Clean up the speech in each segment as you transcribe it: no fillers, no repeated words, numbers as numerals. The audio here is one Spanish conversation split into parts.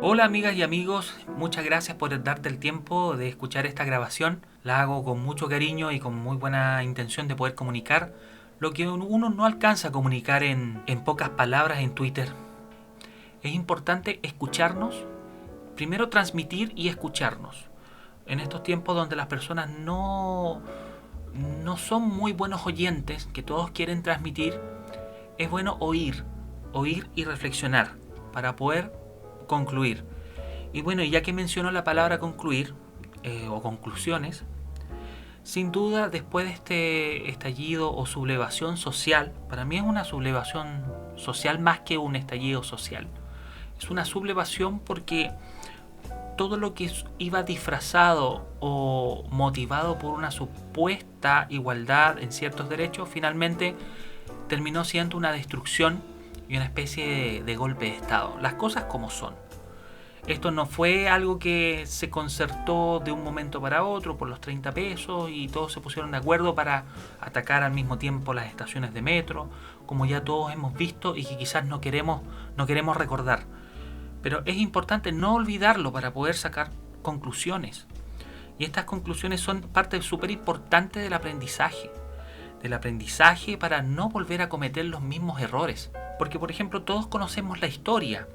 Hola amigas y amigos, muchas gracias por darte el tiempo de escuchar esta grabación. La hago con mucho cariño y con muy buena intención de poder comunicar lo que uno no alcanza a comunicar en pocas palabras en Twitter. Es importante escucharnos, primero transmitir y escucharnos. En estos tiempos donde las personas no son muy buenos oyentes, que todos quieren transmitir, es bueno oír y reflexionar para poder concluir. Y bueno, ya que menciono la palabra concluir o conclusiones, sin duda después de este estallido o sublevación social, para mí es una sublevación social más que un estallido social. Es una sublevación porque todo lo que iba disfrazado o motivado por una supuesta igualdad en ciertos derechos, finalmente terminó siendo una destrucción y una especie de golpe de Estado. Las cosas como son. Esto no fue algo que se concertó de un momento para otro por los 30 pesos y todos se pusieron de acuerdo para atacar al mismo tiempo las estaciones de metro, como ya todos hemos visto y que quizás no queremos recordar. Pero es importante no olvidarlo para poder sacar conclusiones. Y estas conclusiones son parte súper importante del aprendizaje. Del aprendizaje para no volver a cometer los mismos errores. Porque, por ejemplo, todos conocemos la historia.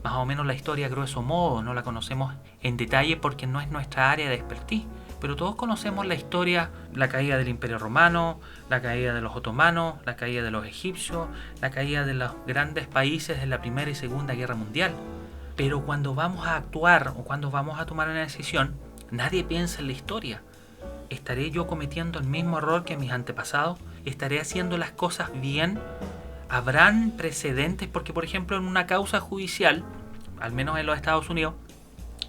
Más o menos la historia a grueso modo, no la conocemos en detalle porque no es nuestra área de expertise. Pero todos conocemos la historia, la caída del Imperio Romano, la caída de los otomanos, la caída de los egipcios, la caída de los grandes países de la Primera y Segunda Guerra Mundial. Pero cuando vamos a actuar o cuando vamos a tomar una decisión, nadie piensa en la historia. ¿Estaré yo cometiendo el mismo error que mis antepasados? ¿Estaré haciendo las cosas bien? ¿Habrán precedentes? Porque, por ejemplo, en una causa judicial, al menos en los Estados Unidos,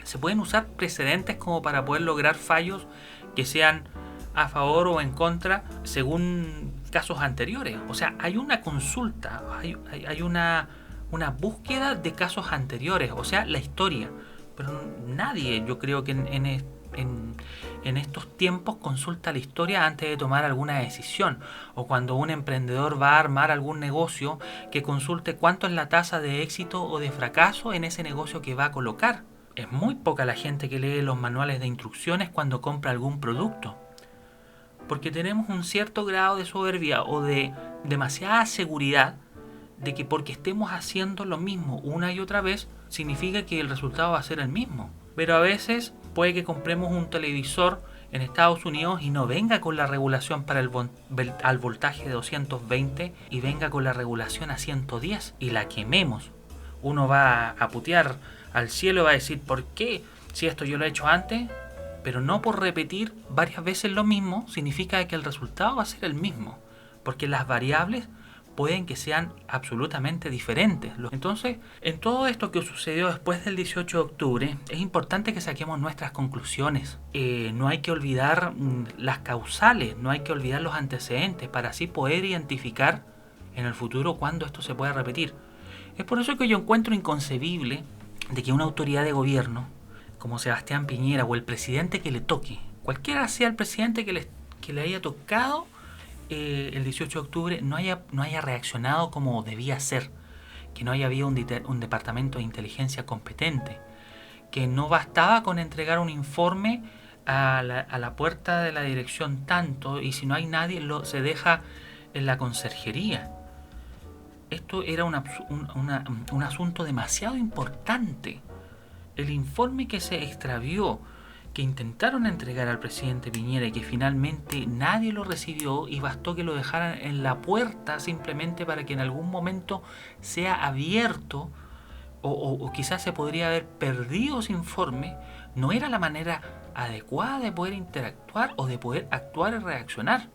se pueden usar precedentes como para poder lograr fallos que sean a favor o en contra según casos anteriores. O sea, hay una consulta, hay una búsqueda de casos anteriores, o sea, la historia. Pero nadie, yo creo que en estos tiempos consulta la historia antes de tomar alguna decisión, o cuando un emprendedor va a armar algún negocio, que consulte cuánto es la tasa de éxito o de fracaso en ese negocio que va a colocar. Es muy poca la gente que lee los manuales de instrucciones cuando compra algún producto, porque tenemos un cierto grado de soberbia o de demasiada seguridad de que porque estemos haciendo lo mismo una y otra vez, significa que el resultado va a ser el mismo. Pero a veces puede que compremos un televisor en Estados Unidos y no venga con la regulación para al voltaje de 220 y venga con la regulación a 110 y la quememos. Uno va a putear al cielo y va a decir, ¿por qué? Si esto yo lo he hecho antes, pero no por repetir varias veces lo mismo, significa que el resultado va a ser el mismo, porque las variables pueden que sean absolutamente diferentes. Entonces, en todo esto que sucedió después del 18 de octubre, es importante que saquemos nuestras conclusiones. No hay que olvidar las causales, no hay que olvidar los antecedentes, para así poder identificar en el futuro cuándo esto se pueda repetir. Es por eso que yo encuentro inconcebible de que una autoridad de gobierno, como Sebastián Piñera o el presidente que le toque, cualquiera sea el presidente que le haya tocado el 18 de octubre, no haya reaccionado como debía ser, que no haya habido un departamento de inteligencia competente, que no bastaba con entregar un informe a la puerta de la dirección tanto, y si no hay nadie se deja en la conserjería. Esto era un asunto demasiado importante. El informe que se extravió, que intentaron entregar al presidente Piñera y que finalmente nadie lo recibió y bastó que lo dejaran en la puerta simplemente para que en algún momento sea abierto o quizás se podría haber perdido ese informe, no era la manera adecuada de poder interactuar o de poder actuar y reaccionar.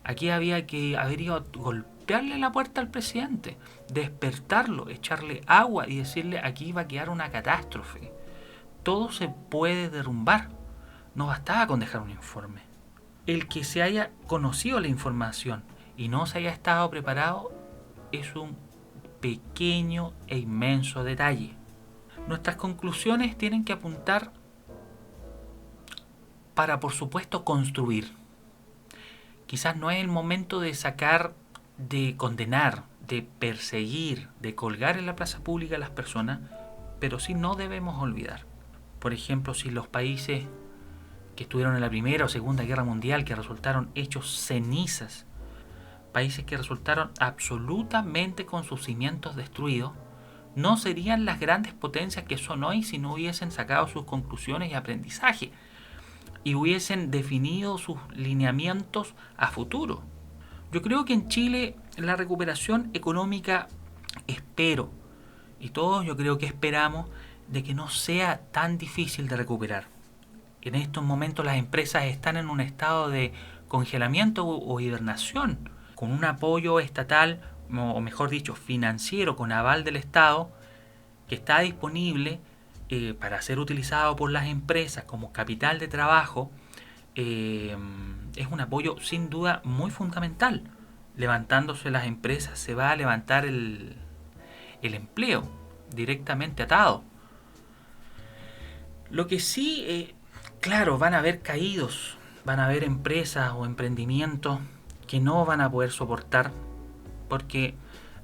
Aquí había que haber ido a golpearle la puerta al presidente, despertarlo, echarle agua y decirle aquí va a quedar una catástrofe. Todo se puede derrumbar. No bastaba con dejar un informe. El que se haya conocido la información y no se haya estado preparado es un pequeño e inmenso detalle. Nuestras conclusiones tienen que apuntar para, por supuesto, construir. Quizás no es el momento de sacar, de condenar, de perseguir, de colgar en la plaza pública a las personas, pero sí no debemos olvidar. Por ejemplo, si los países que estuvieron en la Primera o Segunda Guerra Mundial, que resultaron hechos cenizas, países que resultaron absolutamente con sus cimientos destruidos, no serían las grandes potencias que son hoy si no hubiesen sacado sus conclusiones y aprendizaje y hubiesen definido sus lineamientos a futuro. Yo creo que en Chile la recuperación económica, espero, y todos yo creo que esperamos, de que no sea tan difícil de recuperar. En estos momentos las empresas están en un estado de congelamiento o hibernación, con un apoyo estatal, o mejor dicho, financiero, con aval del Estado, que está disponible para ser utilizado por las empresas como capital de trabajo. Es un apoyo sin duda muy fundamental. Levantándose las empresas se va a levantar el empleo directamente atado. Lo que sí, claro, van a haber caídos, van a haber empresas o emprendimientos que no van a poder soportar porque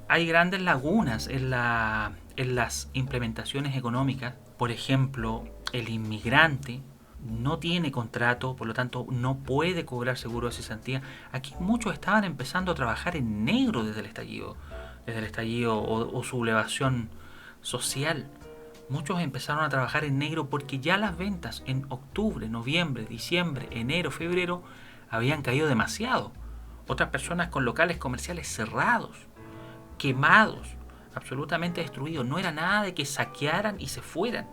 hay grandes lagunas en las implementaciones económicas. Por ejemplo, el inmigrante no tiene contrato, por lo tanto no puede cobrar seguro de cesantía. Aquí muchos estaban empezando a trabajar en negro desde el estallido o sublevación social. Muchos empezaron a trabajar en negro porque ya las ventas en octubre, noviembre, diciembre, enero, febrero habían caído demasiado. Otras personas con locales comerciales cerrados, quemados, absolutamente destruidos. No era nada de que saquearan y se fueran.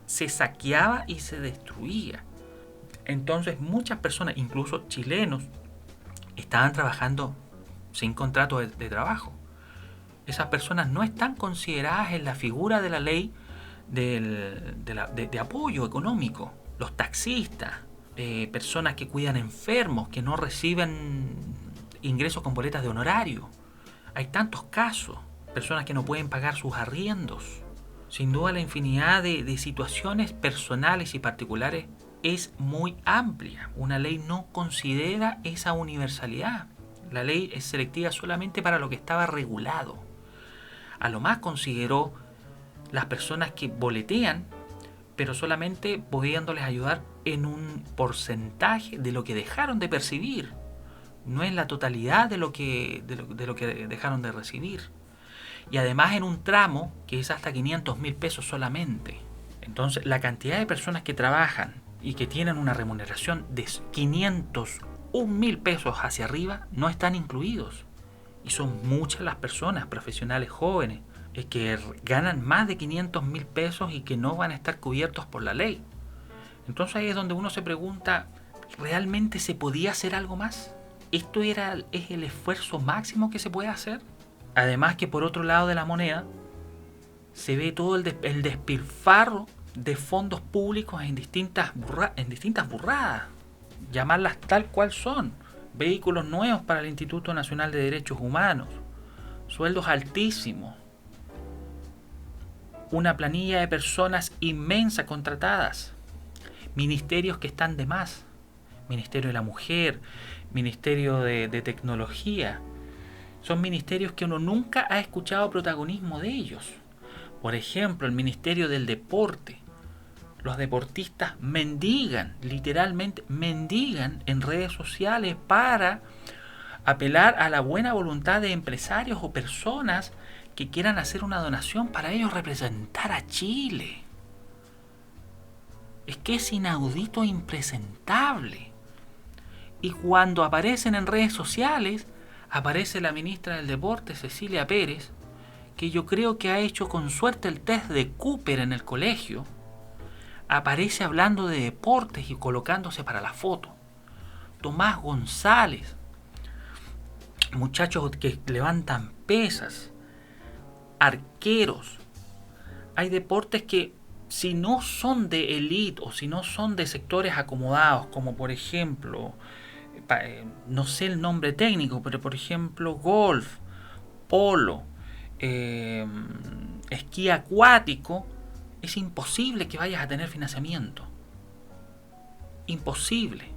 Se saqueaba y se destruía. Entonces muchas personas, incluso chilenos, estaban trabajando sin contrato de trabajo. Esas personas no están consideradas en la figura de la ley de apoyo económico. Los taxistas, personas que cuidan enfermos, que no reciben ingresos con boletas de honorario. Hay tantos casos, personas que no pueden pagar sus arriendos. Sin duda la infinidad de situaciones personales y particulares es muy amplia. Una ley no considera esa universalidad. La ley es selectiva solamente para lo que estaba regulado. A lo más consideró las personas que boletean, pero solamente pudiéndoles ayudar en un porcentaje de lo que dejaron de percibir. No es la totalidad de lo que dejaron de recibir. Y además en un tramo que es hasta 500.000 pesos solamente. Entonces la cantidad de personas que trabajan y que tienen una remuneración de 501.000 pesos hacia arriba no están incluidos. Y son muchas las personas, profesionales jóvenes, que ganan más de 500.000 pesos y que no van a estar cubiertos por la ley. Entonces ahí es donde uno se pregunta, ¿realmente se podía hacer algo más? ¿Esto es el esfuerzo máximo que se puede hacer? Además que por otro lado de la moneda se ve todo el despilfarro de fondos públicos en distintas burradas, llamarlas tal cual son. Vehículos nuevos para el Instituto Nacional de Derechos Humanos, sueldos altísimos, una planilla de personas inmensa contratadas, ministerios que están de más, Ministerio de la Mujer, Ministerio de Tecnología. Son ministerios que uno nunca ha escuchado protagonismo de ellos. Por ejemplo, el Ministerio del Deporte. Los deportistas mendigan, literalmente mendigan en redes sociales para apelar a la buena voluntad de empresarios o personas que quieran hacer una donación para ellos representar a Chile. Es que es inaudito e impresentable. Y cuando aparecen en redes sociales, aparece la ministra del Deporte, Cecilia Pérez, que yo creo que ha hecho con suerte el test de Cooper en el colegio. Aparece hablando de deportes y colocándose para la foto. Tomás González, muchachos que levantan pesas, arqueros. Hay deportes que si no son de élite o si no son de sectores acomodados, como por ejemplo, no sé el nombre técnico, pero por ejemplo golf, polo, esquí acuático, es imposible que vayas a tener financiamiento. Imposible.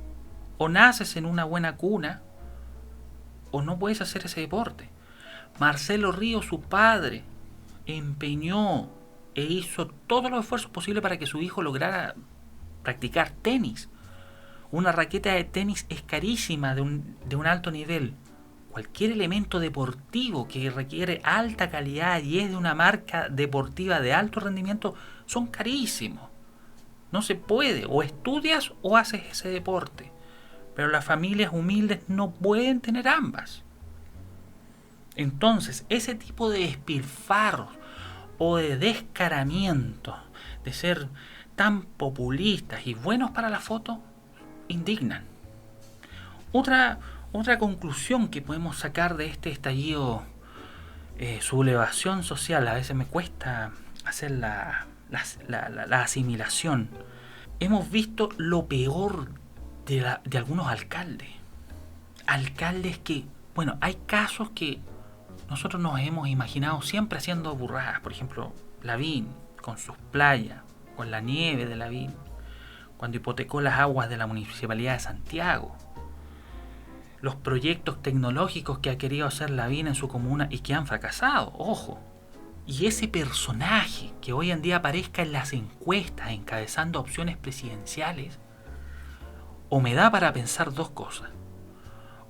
O naces en una buena cuna o no puedes hacer ese deporte. Marcelo Ríos, su padre, empeñó e hizo todos los esfuerzos posibles para que su hijo lograra practicar tenis. Una raqueta de tenis es carísima, de un alto nivel. Cualquier elemento deportivo que requiere alta calidad y es de una marca deportiva de alto rendimiento son carísimos. No se puede, o estudias o haces ese deporte. Pero las familias humildes no pueden tener ambas. Entonces, ese tipo de despilfarros o de descaramientos, de ser tan populistas y buenos para la foto, indignan. Otra conclusión que podemos sacar de este estallido, sublevación social, a veces me cuesta hacer la asimilación. Hemos visto lo peor de algunos alcaldes. Alcaldes que, bueno, hay casos que nosotros nos hemos imaginado siempre haciendo burradas. Por ejemplo, Lavín, con sus playas, con la nieve de Lavín, cuando hipotecó las aguas de la Municipalidad de Santiago. Los proyectos tecnológicos que ha querido hacer Lavín en su comuna y que han fracasado, ojo. Y ese personaje que hoy en día aparezca en las encuestas encabezando opciones presidenciales, o me da para pensar dos cosas.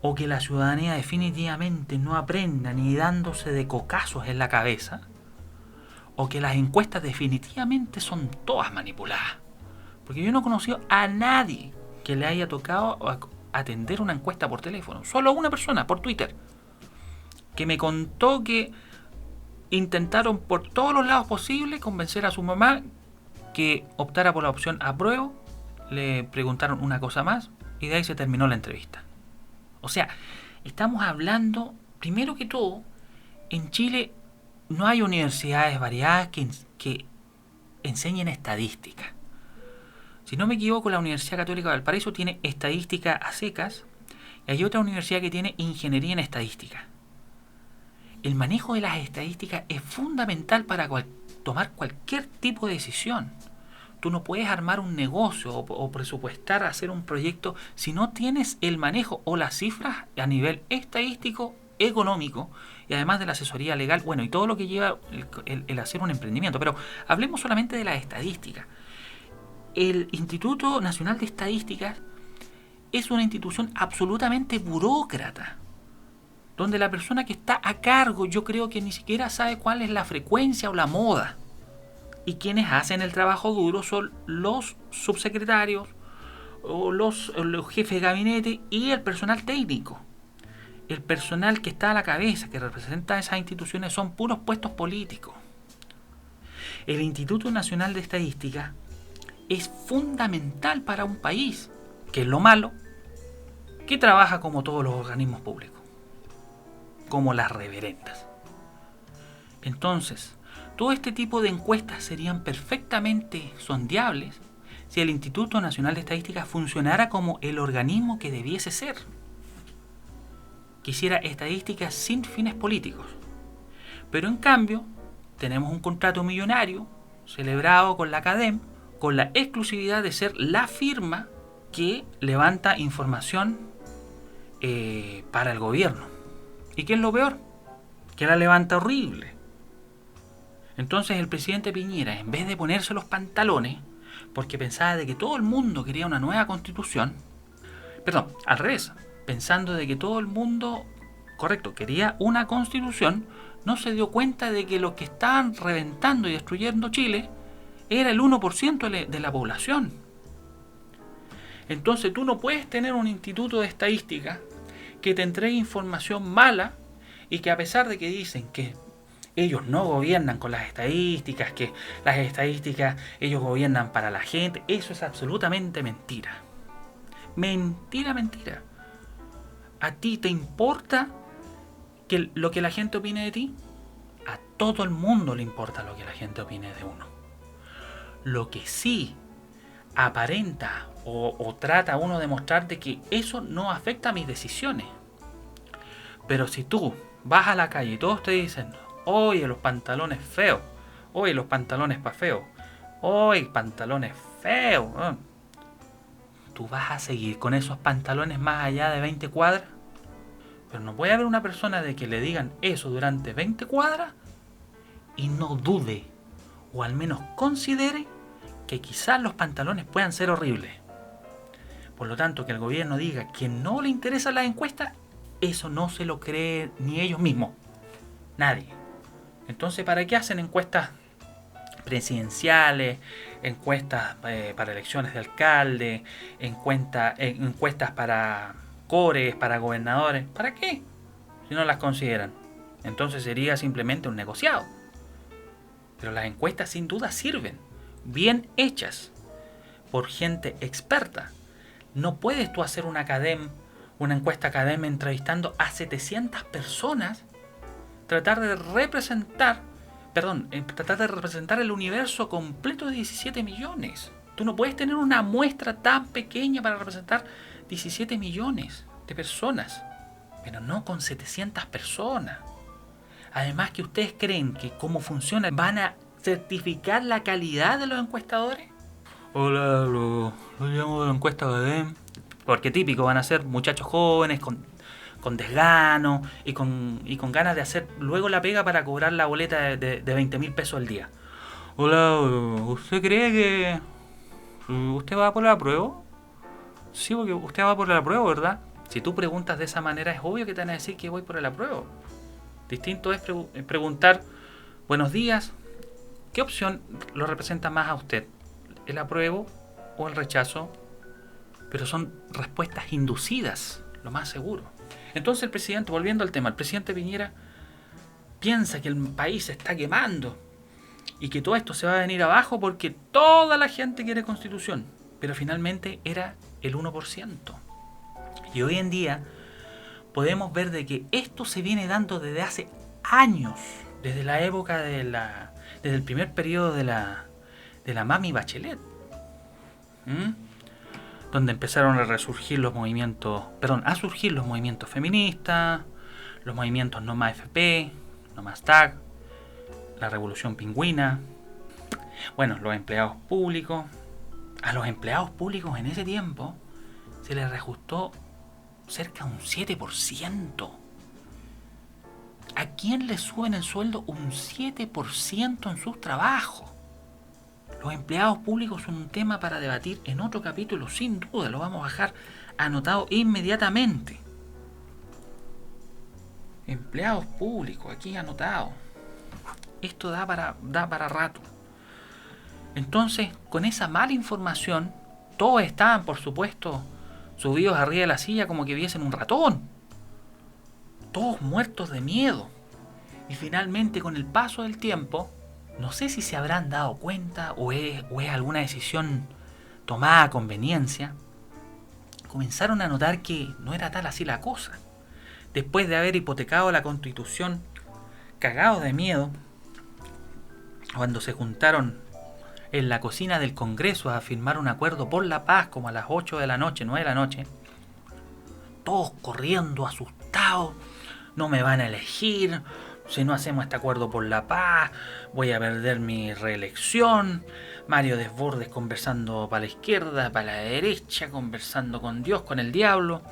O que la ciudadanía definitivamente no aprenda ni dándose de cocazos en la cabeza, o que las encuestas definitivamente son todas manipuladas. Porque yo no he conocido a nadie que le haya tocado atender una encuesta por teléfono. Solo una persona por Twitter, que me contó que intentaron por todos los lados posibles convencer a su mamá que optara por la opción apruebo. Le preguntaron una cosa más y de ahí se terminó la entrevista. O sea, estamos hablando, primero que todo, en Chile no hay universidades variadas que enseñen estadística. Si no me equivoco, la Universidad Católica de Valparaíso tiene estadística a secas y hay otra universidad que tiene ingeniería en estadística. El manejo de las estadísticas es fundamental para tomar cualquier tipo de decisión. Tú no puedes armar un negocio o presupuestar hacer un proyecto si no tienes el manejo o las cifras a nivel estadístico, económico y además de la asesoría legal, bueno, y todo lo que lleva el hacer un emprendimiento. Pero hablemos solamente de las estadísticas. El Instituto Nacional de Estadísticas es una institución absolutamente burócrata, donde la persona que está a cargo yo creo que ni siquiera sabe cuál es la frecuencia o la moda. Y quienes hacen el trabajo duro son los subsecretarios o los jefes de gabinete y el personal técnico. El personal que está a la cabeza, que representa a esas instituciones, son puros puestos políticos. El Instituto Nacional de Estadística es fundamental para un país, que es lo malo, que trabaja como todos los organismos públicos, como las reverendas. Entonces, todo este tipo de encuestas serían perfectamente sondeables si el Instituto Nacional de Estadística funcionara como el organismo que debiese ser. Que hiciera estadísticas sin fines políticos. Pero en cambio, tenemos un contrato millonario celebrado con la Academ, con la exclusividad de ser la firma que levanta información para el gobierno. ¿Y qué es lo peor? Que la levanta horrible. Entonces el presidente Piñera, en vez de ponerse los pantalones, porque pensaba de que todo el mundo quería una nueva constitución, perdón, al revés, pensando de que todo el mundo, correcto, quería una constitución, no se dio cuenta de que los que estaban reventando y destruyendo Chile era el 1% de la población. Entonces tú no puedes tener un instituto de estadística que te entregue información mala y que a pesar de que dicen que ellos no gobiernan con las estadísticas, que las estadísticas ellos gobiernan para la gente, eso es absolutamente mentira. Mentira, mentira. ¿A ti te importa lo que la gente opine de ti? A todo el mundo le importa lo que la gente opine de uno. Lo que sí aparenta o trata uno de mostrarte que eso no afecta a mis decisiones. Pero si tú vas a la calle y todos te dicen, oye, los pantalones feos, oye, los pantalones pa' feos, oye, pantalones feos, ¿tú vas a seguir con esos pantalones más allá de 20 cuadras? Pero no puede haber una persona de que le digan eso durante 20 cuadras y no dude o al menos considere que quizás los pantalones puedan ser horribles. Por lo tanto, que el gobierno diga que no le interesan las encuestas, eso no se lo cree ni ellos mismos. Nadie. Entonces, ¿para qué hacen encuestas presidenciales, encuestas para elecciones de alcalde, encuestas para cores, para gobernadores? ¿Para qué? Si no las consideran. Entonces sería simplemente un negociado. Pero las encuestas sin duda sirven, bien hechas, por gente experta. No puedes tú hacer una encuesta académica entrevistando a 700 personas, tratar de representar el universo completo de 17 millones. Tú no puedes tener una muestra tan pequeña para representar 17 millones de personas, pero no con 700 personas. Además, que ustedes creen que cómo funciona, van a certificar la calidad de los encuestadores. Hola, lo llamo de la encuesta académica. Porque típico, van a ser muchachos jóvenes con desgano y con ganas de hacer luego la pega para cobrar la boleta de 20.000 pesos al día. Hola, ¿usted cree que usted va por la prueba? Sí, porque usted va por la prueba, ¿verdad? Si tú preguntas de esa manera, es obvio que te van a decir que voy por la prueba. Distinto es preguntar, buenos días, ¿qué opción lo representa más a usted? ¿El apruebo o el rechazo? Pero son respuestas inducidas, lo más seguro. Entonces el presidente, volviendo al tema, el presidente Piñera piensa que el país se está quemando y que todo esto se va a venir abajo porque toda la gente quiere constitución, pero finalmente era el 1%. Y hoy en día podemos ver de que esto se viene dando desde hace años, desde la época desde el primer periodo de la Mami Bachelet, donde empezaron a surgir los movimientos feministas, los movimientos No Más FP, No Más TAG, la Revolución Pingüina, bueno, los empleados públicos. A los empleados públicos en ese tiempo se les reajustó cerca de un 7%. ¿A quién le suben el sueldo un 7% en sus trabajos? Los empleados públicos son un tema para debatir en otro capítulo, sin duda, lo vamos a dejar anotado inmediatamente. Empleados públicos, aquí anotado. Esto da para rato. Entonces, con esa mala información, todos estaban, por supuesto, subidos arriba de la silla como que viesen un ratón. Todos muertos de miedo. Y finalmente, con el paso del tiempo, no sé si se habrán dado cuenta o es alguna decisión tomada a conveniencia, comenzaron a notar que no era tal así la cosa. Después de haber hipotecado la Constitución, cagados de miedo, cuando se juntaron en la cocina del Congreso a firmar un acuerdo por la paz, como a las 8 de la noche, 9 de la noche, todos corriendo, asustados, no me van a elegir, si no hacemos este acuerdo por la paz, voy a perder mi reelección. Mario Desbordes conversando para la izquierda, para la derecha, conversando con Dios, con el diablo.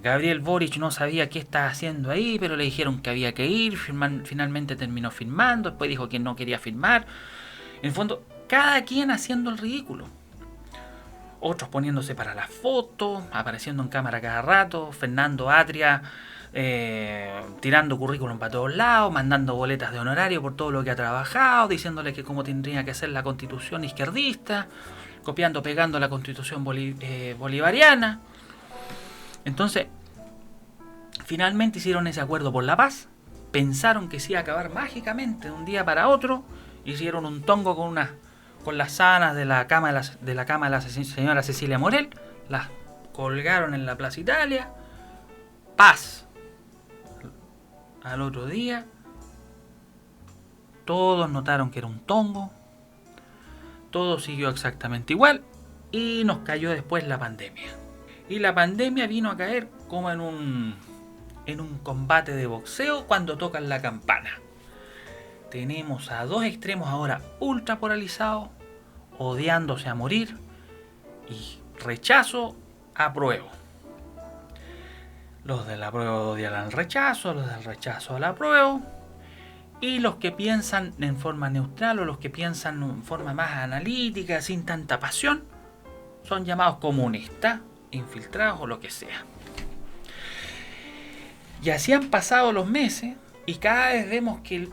Gabriel Boric no sabía qué estaba haciendo ahí, pero le dijeron que había que ir, finalmente terminó firmando, después dijo que no quería firmar. En el fondo, cada quien haciendo el ridículo. Otros poniéndose para la foto, apareciendo en cámara cada rato. Fernando Atria tirando currículum para todos lados, mandando boletas de honorario por todo lo que ha trabajado, diciéndole que cómo tendría que ser la constitución izquierdista, copiando, pegando la constitución bolivariana. Entonces, finalmente hicieron ese acuerdo por la paz, pensaron que se iba a acabar mágicamente de un día para otro, hicieron un tongo con las sábanas de la cama de la señora Cecilia Morel, las colgaron en la Plaza Italia, paz. Al otro día, todos notaron que era un tongo, todo siguió exactamente igual y nos cayó después la pandemia. Y la pandemia vino a caer como en un combate de boxeo cuando tocan la campana. Tenemos a dos extremos ahora ultra polarizados, odiándose a morir, y rechazo, apruebo. Los del apruebo odian al rechazo, los del rechazo al apruebo, Y los que piensan en forma neutral o los que piensan en forma más analítica, sin tanta pasión, son llamados comunistas, infiltrados o lo que sea. Y así han pasado los meses y cada vez vemos que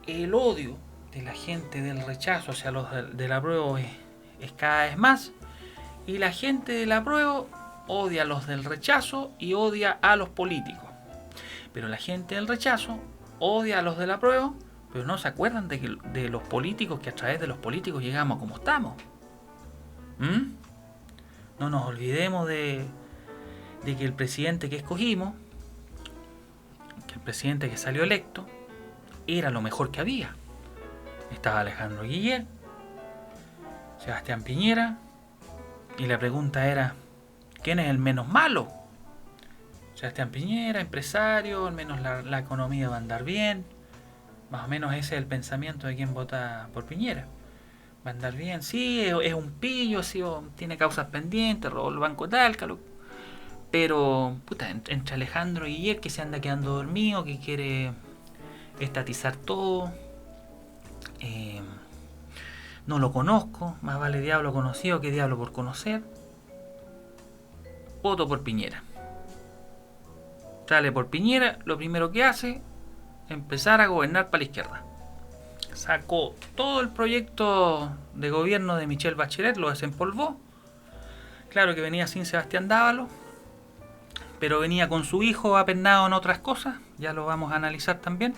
el odio de la gente del rechazo hacia los del apruebo es cada vez más. Y la gente del apruebo odia a los del rechazo y odia a los políticos. Pero la gente del rechazo odia a los del apruebo, pero no se acuerdan de los políticos, que a través de los políticos llegamos como estamos. No nos olvidemos de que el presidente que escogimos, que el presidente que salió electo, era lo mejor que había. Estaba Alejandro Guillet, Sebastián Piñera, y la pregunta era, ¿quién es el menos malo? Sebastián Piñera, empresario, al menos la economía va a andar bien. Más o menos ese es el pensamiento de quien vota por Piñera. Va a andar bien, sí, es un pillo, sí, tiene causas pendientes, robó el banco de Talca, pero puta, entre Alejandro y Guillet, que se anda quedando dormido, que quiere estatizar todo, no lo conozco, más vale diablo conocido que diablo por conocer. Voto por Piñera. Sale por Piñera, lo primero que hace, empezar a gobernar para la izquierda. Sacó todo el proyecto de gobierno de Michelle Bachelet, lo desempolvó. Claro que venía sin Sebastián Dávalo, pero venía con su hijo apernado en otras cosas, ya lo vamos a analizar también.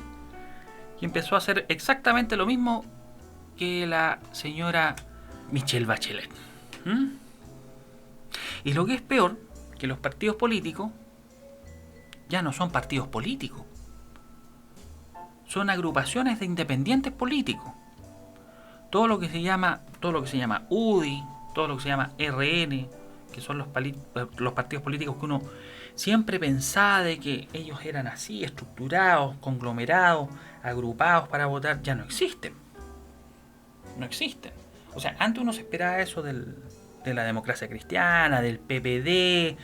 Y empezó a hacer exactamente lo mismo que la señora Michelle Bachelet. Y lo que es peor, que los partidos políticos ya no son partidos políticos, son agrupaciones de independientes políticos. Todo lo que se llama UDI, todo lo que se llama RN, que son los partidos políticos que uno siempre pensaba de que ellos eran así, estructurados, conglomerados, agrupados para votar, ya no existen. No existen. O sea, antes uno se esperaba eso de la democracia cristiana, del PPD,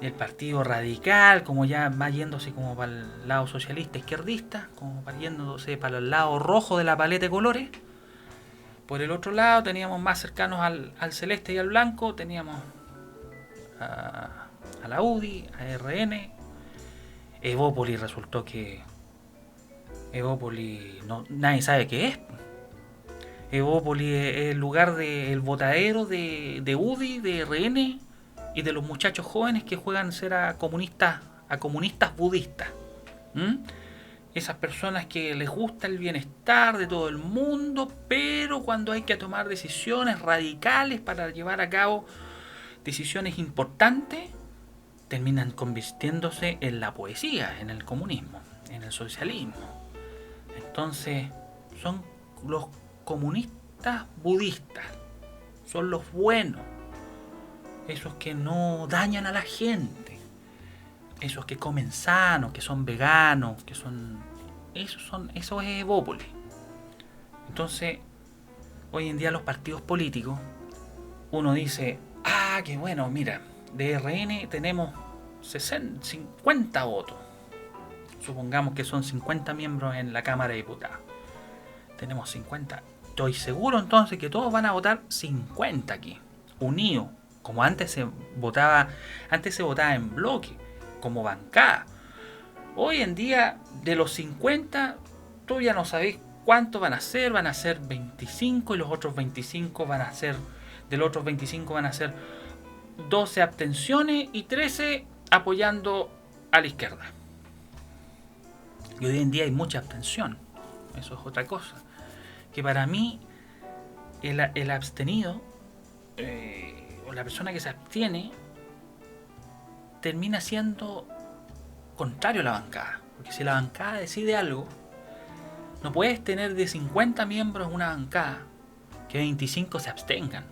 del Partido Radical, como ya va yéndose como para el lado socialista izquierdista, como va yéndose para el lado rojo de la paleta de colores. Por el otro lado teníamos más cercanos al celeste y al blanco, teníamos a la UDI, a RN. Evópoli resultó que Evópoli nadie sabe qué es. Evópoli es el lugar del botadero de UDI, de RN y de los muchachos jóvenes que juegan ser a comunistas budistas. Esas personas que les gusta el bienestar de todo el mundo, pero cuando hay que tomar decisiones radicales para llevar a cabo decisiones importantes, terminan convirtiéndose en la poesía, en el comunismo, en el socialismo. Entonces, son los comunistas budistas, son los buenos, esos que no dañan a la gente, esos que comen sano, que son veganos, que son... Eso es Evópoli. Entonces, hoy en día los partidos políticos, uno dice, qué bueno, mira, de RN tenemos 50 votos. Supongamos que son 50 miembros en la Cámara de Diputados. Tenemos 50. Estoy seguro entonces que todos van a votar 50 aquí, unidos. Como antes se votaba en bloque, como bancada. Hoy en día, de los 50, tú ya no sabes cuántos van a ser 25 y los otros 25 van a ser, de los otros 25 van a ser 12 abstenciones y 13 apoyando a la izquierda. Y hoy en día hay mucha abstención, eso es otra cosa. Que para mí, el abstenido, o la persona que se abstiene, termina siendo contrario a la bancada. Porque si la bancada decide algo, no puedes tener de 50 miembros una bancada que 25 se abstengan.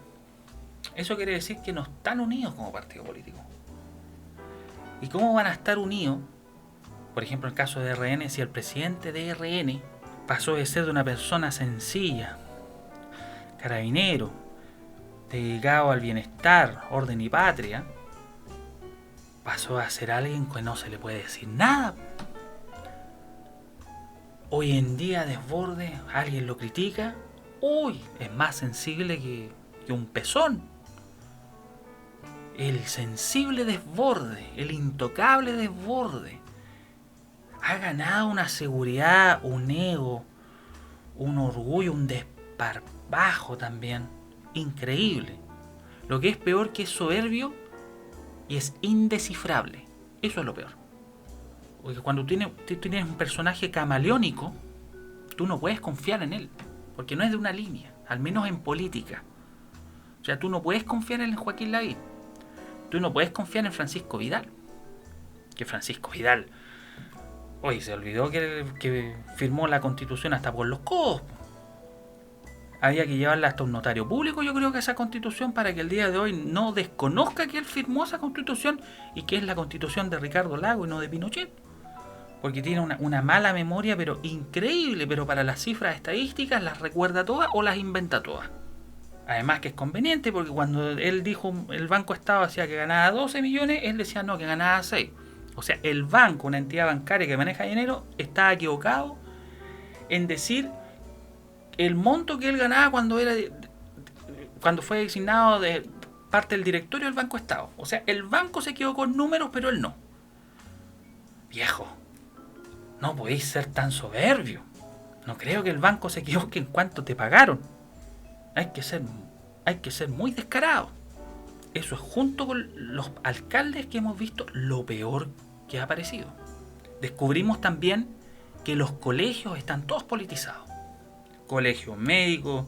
Eso quiere decir que no están unidos como partido político. ¿Y cómo van a estar unidos? Por ejemplo, en el caso de RN, si el presidente de RN pasó de ser de una persona sencilla, carabinero, dedicado al bienestar, orden y patria, pasó a ser alguien que no se le puede decir nada. Hoy en día Desbordes, alguien lo critica, uy, es más sensible que un pezón. El sensible Desbordes, el intocable Desbordes, ha ganado una seguridad, un ego, un orgullo, un desparpajo también, increíble. Lo que es peor que es soberbio y es indescifrable. Eso es lo peor. Porque cuando tú tienes un personaje camaleónico, tú no puedes confiar en él, porque no es de una línea, al menos en política. O sea, tú no puedes confiar en Joaquín Lavín, tú no puedes confiar en Francisco Vidal. Que Francisco Vidal, hoy se olvidó que firmó la Constitución hasta por los codos. Había que llevarla hasta un notario público, yo creo que esa Constitución, para que el día de hoy no desconozca que él firmó esa Constitución y que es la Constitución de Ricardo Lagos y no de Pinochet. Porque tiene una mala memoria, pero increíble, pero para las cifras estadísticas las recuerda todas o las inventa todas. Además que es conveniente, porque cuando él dijo el Banco Estado decía que ganaba 12 millones, él decía no, que ganaba 6. O sea, el banco, una entidad bancaria que maneja dinero, está equivocado en decir el monto que él ganaba cuando fue designado de parte del directorio del Banco Estado. O sea, el banco se equivocó en números, pero él no. Viejo, no podéis ser tan soberbio. No creo que el banco se equivoque en cuánto te pagaron. Hay que ser muy descarado. Eso es junto con los alcaldes que hemos visto lo peor que ha aparecido. Descubrimos también que los colegios están todos politizados. Colegio médico,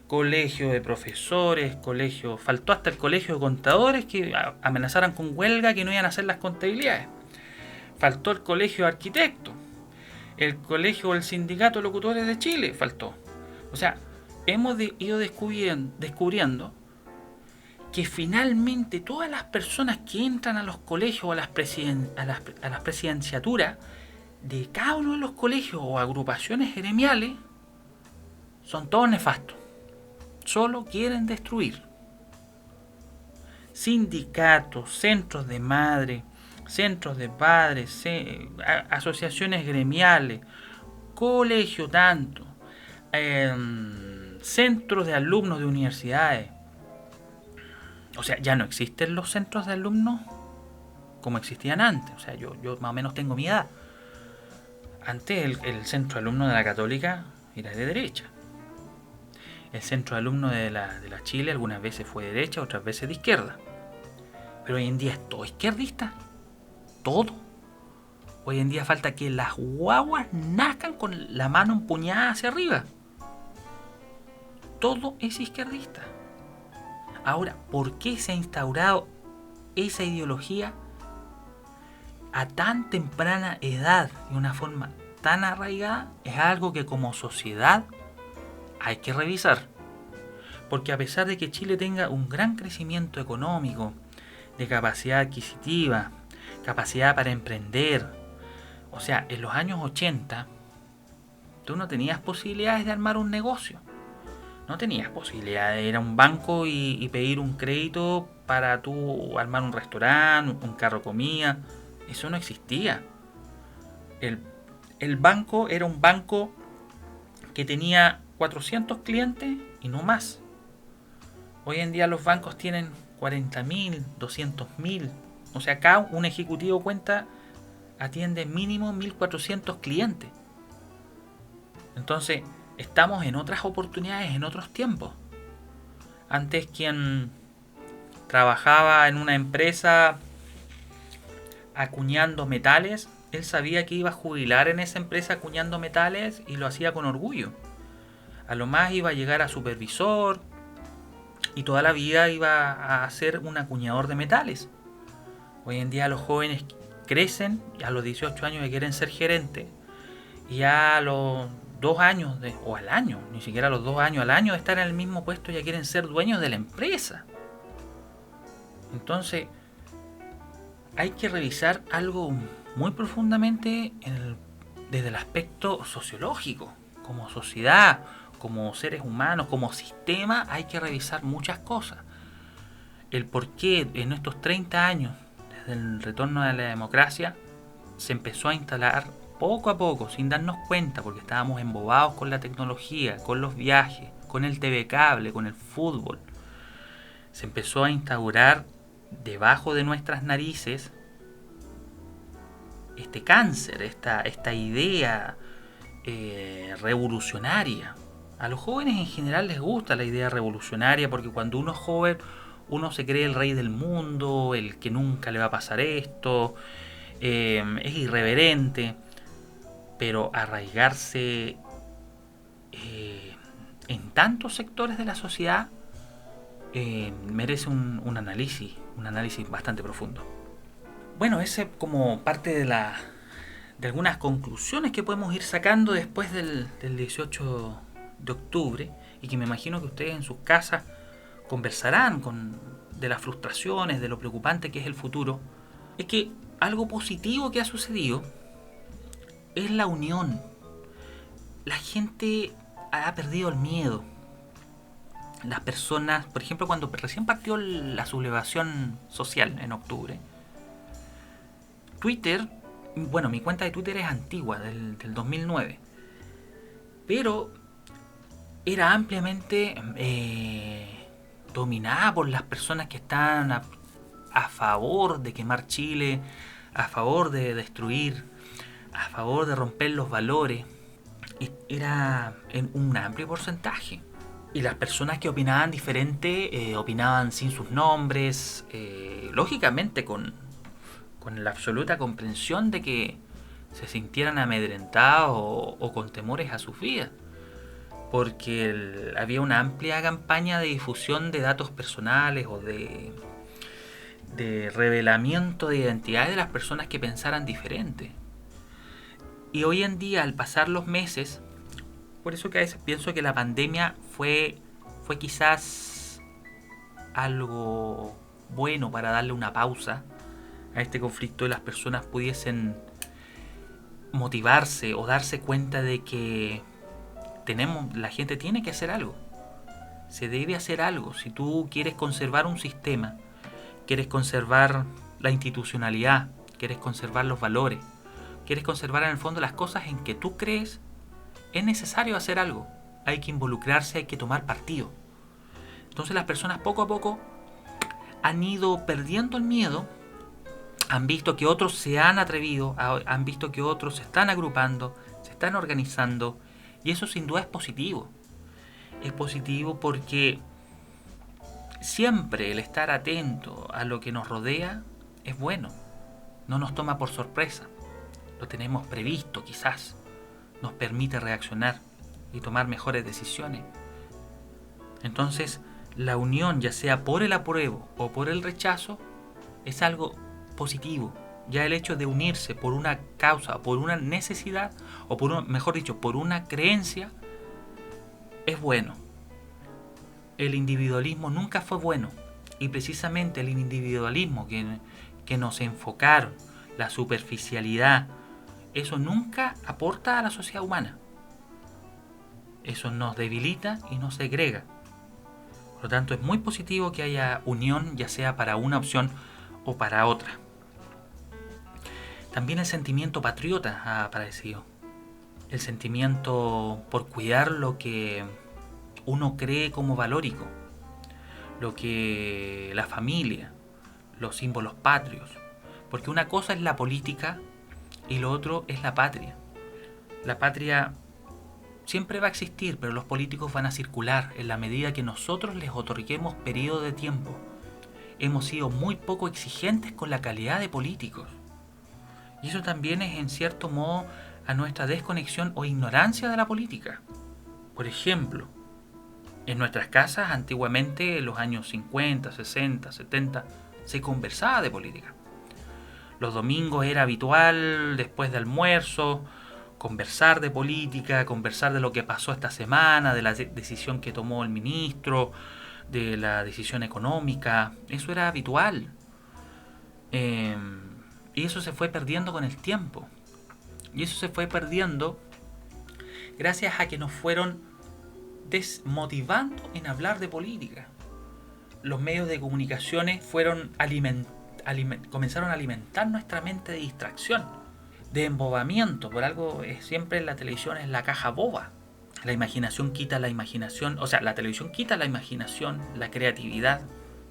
colegio de profesores, faltó hasta el colegio de contadores que amenazaran con huelga que no iban a hacer las contabilidades. Faltó el colegio de arquitectos, el colegio del sindicato de locutores de Chile faltó. O sea, hemos ido descubriendo que finalmente todas las personas que entran a los colegios o a las presidenciaturas de cada uno de los colegios o agrupaciones gremiales son todos nefastos. Solo quieren destruir. Sindicatos, centros de madre, centros de padres, asociaciones gremiales, colegio tanto, centros de alumnos de universidades. O sea, ya no existen los centros de alumnos como existían antes. O sea, yo más o menos tengo mi edad. Antes el centro de alumnos de la Católica era de derecha. El centro de alumnos de la Chile algunas veces fue de derecha, otras veces de izquierda. Pero hoy en día es todo izquierdista. Todo. Hoy en día falta que las guaguas nazcan con la mano empuñada hacia arriba. Todo es izquierdista. Ahora, ¿por qué se ha instaurado esa ideología a tan temprana edad, de una forma tan arraigada? Es algo que como sociedad hay que revisar. Porque a pesar de que Chile tenga un gran crecimiento económico, de capacidad adquisitiva, capacidad para emprender, o sea, en los años 80, tú no tenías posibilidades de armar un negocio. No tenías posibilidad de ir a un banco y pedir un crédito para tú armar un restaurante, un carro de comida. Eso no existía. El banco era un banco que tenía 400 clientes y no más. Hoy en día los bancos tienen 40.000, 200.000. O sea, acá un ejecutivo cuenta atiende mínimo 1.400 clientes. Entonces, estamos en otras oportunidades, en otros tiempos. Antes, quien trabajaba en una empresa acuñando metales, él sabía que iba a jubilar en esa empresa acuñando metales y lo hacía con orgullo. A lo más iba a llegar a supervisor y toda la vida iba a ser un acuñador de metales. Hoy en día los jóvenes crecen y a los 18 años quieren ser gerentes y a los 2 años o al año, ni siquiera a los 2 años, al año de estar en el mismo puesto ya quieren ser dueños de la empresa. Entonces hay que revisar algo muy profundamente desde el aspecto sociológico. Como sociedad, como seres humanos, como sistema, hay que revisar muchas cosas. El por qué en estos 30 años, desde el retorno de la democracia, se empezó a instalar poco a poco, sin darnos cuenta, porque estábamos embobados con la tecnología, con los viajes, con el TV cable, con el fútbol, se empezó a instaurar debajo de nuestras narices este cáncer, esta idea revolucionaria. A los jóvenes en general les gusta la idea revolucionaria porque cuando uno es joven uno se cree el rey del mundo, el que nunca le va a pasar esto, es irreverente, pero arraigarse en tantos sectores de la sociedad merece un análisis bastante profundo. Bueno, ese como parte de algunas conclusiones que podemos ir sacando después del 18 de octubre y que me imagino que ustedes en sus casas conversarán de las frustraciones, de lo preocupante que es el futuro. Es que algo positivo que ha sucedido es la unión. La gente ha perdido el miedo. Las personas, por ejemplo, cuando recién partió la sublevación social en octubre, Twitter, bueno, mi cuenta de Twitter es antigua, del 2009, pero era ampliamente dominada por las personas que están a favor de quemar Chile, a favor de destruir, a favor de romper los valores. Era en un amplio porcentaje. Y las personas que opinaban diferente opinaban sin sus nombres, lógicamente con la absoluta comprensión de que se sintieran amedrentados o con temores a sus vidas. Porque había una amplia campaña de difusión de datos personales o de revelamiento de identidades de las personas que pensaran diferente. Y hoy en día, al pasar los meses, por eso que a veces pienso que la pandemia fue quizás algo bueno para darle una pausa a este conflicto y las personas pudiesen motivarse o darse cuenta de que la gente tiene que hacer algo. Se debe hacer algo. Si tú quieres conservar un sistema, quieres conservar la institucionalidad, quieres conservar los valores, quieres conservar en el fondo las cosas en que tú crees, es necesario hacer algo. Hay que involucrarse, hay que tomar partido. Entonces las personas poco a poco han ido perdiendo el miedo, han visto que otros se han atrevido, han visto que otros se están agrupando, se están organizando, y eso sin duda es positivo. Es positivo porque siempre el estar atento a lo que nos rodea es bueno. No nos toma por sorpresa. Lo tenemos previsto quizás. Nos permite reaccionar y tomar mejores decisiones. Entonces, la unión, ya sea por el apruebo o por el rechazo, es algo positivo. Ya el hecho de unirse por una causa, por una necesidad, o mejor dicho, por una creencia, es bueno. El individualismo nunca fue bueno. Y precisamente el individualismo que nos enfocaron, la superficialidad, eso nunca aporta a la sociedad humana. Eso nos debilita y nos segrega. Por lo tanto, es muy positivo que haya unión, ya sea para una opción o para otra. También el sentimiento patriota ha aparecido. El sentimiento por cuidar lo que uno cree como valórico. Lo que la familia, los símbolos patrios. Porque una cosa es la política y lo otro es la patria. La patria siempre va a existir, pero los políticos van a circular en la medida que nosotros les otorguemos periodo de tiempo. Hemos sido muy poco exigentes con la calidad de políticos. Y eso también es en cierto modo a nuestra desconexión o ignorancia de la política. Por ejemplo, en nuestras casas antiguamente, en los años 50, 60, 70, se conversaba de política. Los domingos era habitual, después de almuerzo, conversar de política, conversar de lo que pasó esta semana, de la decisión que tomó el ministro, de la decisión económica. Eso era habitual. Y eso se fue perdiendo con el tiempo. Y eso se fue perdiendo gracias a que nos fueron desmotivando en hablar de política. Los medios de comunicaciones comenzaron a alimentar nuestra mente de distracción. de embobamiento. Por algo siempre la televisión es la caja boba. La imaginación quita la imaginación, o sea, la televisión quita la imaginación, la creatividad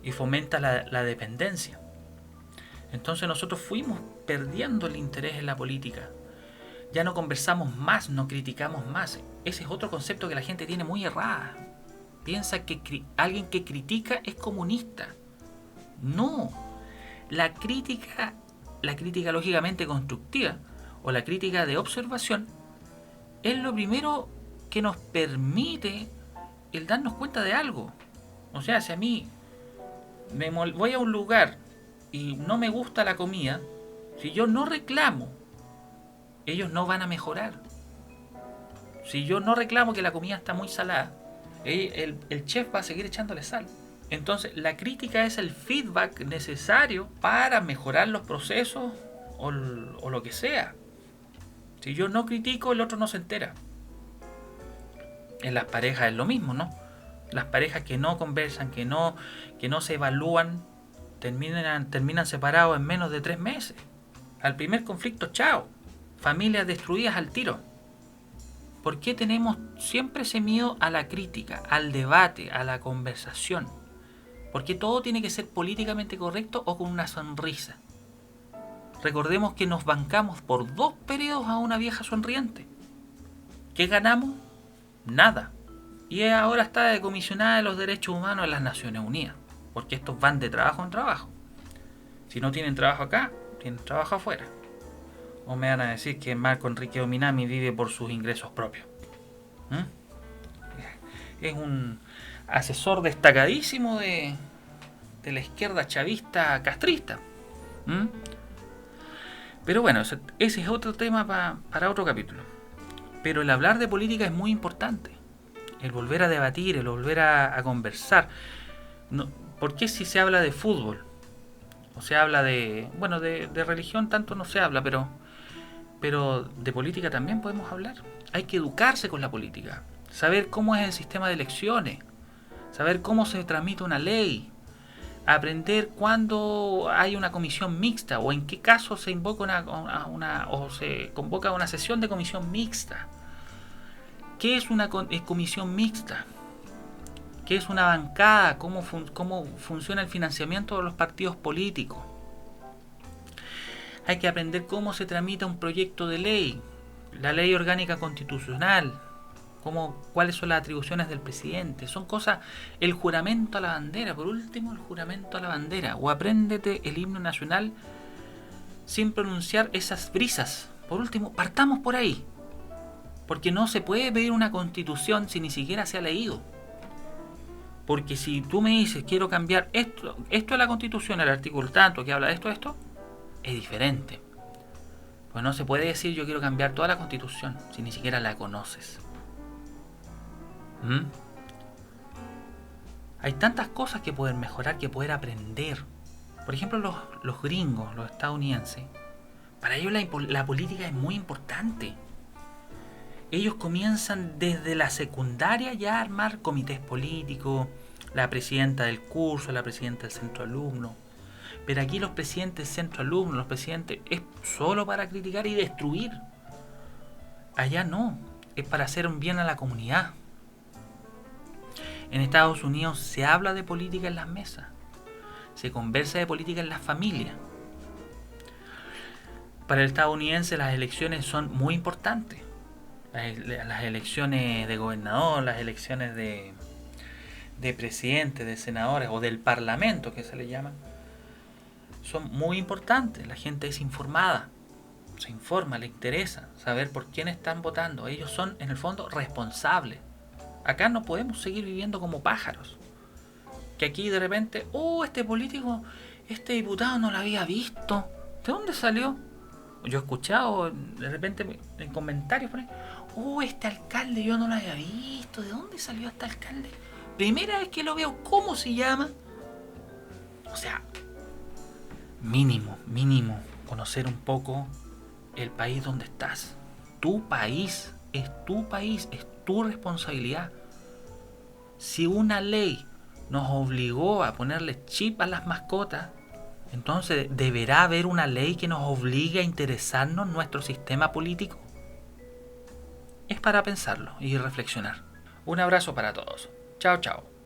y fomenta la dependencia. Entonces nosotros fuimos perdiendo el interés en la política. Ya no conversamos más, no criticamos más. Ese es otro concepto que la gente tiene muy errada. Piensa que alguien que critica es comunista. No. La crítica lógicamente constructiva o la crítica de observación es lo primero que nos permite el darnos cuenta de algo. O sea, si a mí voy a un lugar y no me gusta la comida, si yo no reclamo, ellos no van a mejorar. Si yo no reclamo que la comida está muy salada, el chef va a seguir echándole sal. Entonces la crítica es el feedback necesario para mejorar los procesos o lo que sea. Si yo no critico, el otro no se entera. En las parejas es lo mismo, ¿no? Las parejas que no conversan, que no se evalúan, terminan separados en menos de 3 meses. Al primer conflicto, chao. Familias destruidas al tiro. ¿Por qué tenemos siempre ese miedo a la crítica, al debate, a la conversación? ¿Por qué todo tiene que ser políticamente correcto o con una sonrisa? Recordemos que nos bancamos por 2 periodos a una vieja sonriente. ¿Qué ganamos? Nada. Y ahora está de comisionada de los derechos humanos en las Naciones Unidas. Porque estos van de trabajo en trabajo. Si no tienen trabajo acá, tienen trabajo afuera. O me van a decir que Marco Enrique Ominami vive por sus ingresos propios. Es un asesor destacadísimo de la izquierda chavista castrista. Pero bueno, ese es otro tema para otro capítulo. Pero el hablar de política es muy importante. El volver a debatir, el volver a conversar. No, ¿por qué si se habla de fútbol? O se habla de... Bueno, de religión tanto no se habla, pero de política también podemos hablar. Hay que educarse con la política. Saber cómo es el sistema de elecciones. Saber cómo se tramita una ley. Aprender cuándo hay una comisión mixta o en qué caso se invoca o se convoca una sesión de comisión mixta. ¿Qué es una comisión mixta? ¿Qué es una bancada? ¿Cómo funciona el financiamiento de los partidos políticos? Hay que aprender cómo se tramita un proyecto de ley, la ley orgánica constitucional, cuáles son las atribuciones del presidente. Son cosas, el juramento a la bandera, por último el juramento a la bandera, o apréndete el himno nacional sin pronunciar esas brisas. Por último, partamos por ahí, porque no se puede pedir una constitución si ni siquiera se ha leído. Porque si tú me dices quiero cambiar esto de la constitución, el artículo tanto que habla de esto, es diferente. Pues no se puede decir yo quiero cambiar toda la constitución si ni siquiera la conoces. Hay tantas cosas que poder mejorar, que poder aprender. Por ejemplo, los gringos, los estadounidenses, para ellos la política es muy importante. Ellos comienzan desde la secundaria ya a armar comités políticos, la presidenta del curso, la presidenta del centro alumno. Pero aquí los presidentes del centro alumno, los presidentes, es solo para criticar y destruir. Allá no, es para hacer un bien a la comunidad. En Estados Unidos se habla de política en las mesas, se conversa de política en las familias. Para el estadounidense las elecciones son muy importantes. Las elecciones de gobernador, las elecciones de presidente, de senadores o del parlamento que se le llaman, son muy importantes. La gente es informada, se informa, le interesa saber por quién están votando. Ellos son en el fondo responsables. Acá no podemos seguir viviendo como pájaros. Que aquí de repente, este político, este diputado no lo había visto. ¿De dónde salió? Yo he escuchado de repente en comentarios por ahí, este alcalde yo no lo había visto. ¿De dónde salió este alcalde? Primera vez que lo veo, ¿cómo se llama? O sea, mínimo, conocer un poco el país donde estás. Tu país, es tu responsabilidad. Si una ley nos obligó a ponerle chip a las mascotas, Entonces, ¿deberá haber una ley que nos obligue a interesarnos en nuestro sistema político? Es para pensarlo y reflexionar. Un abrazo para todos. Chao, chao.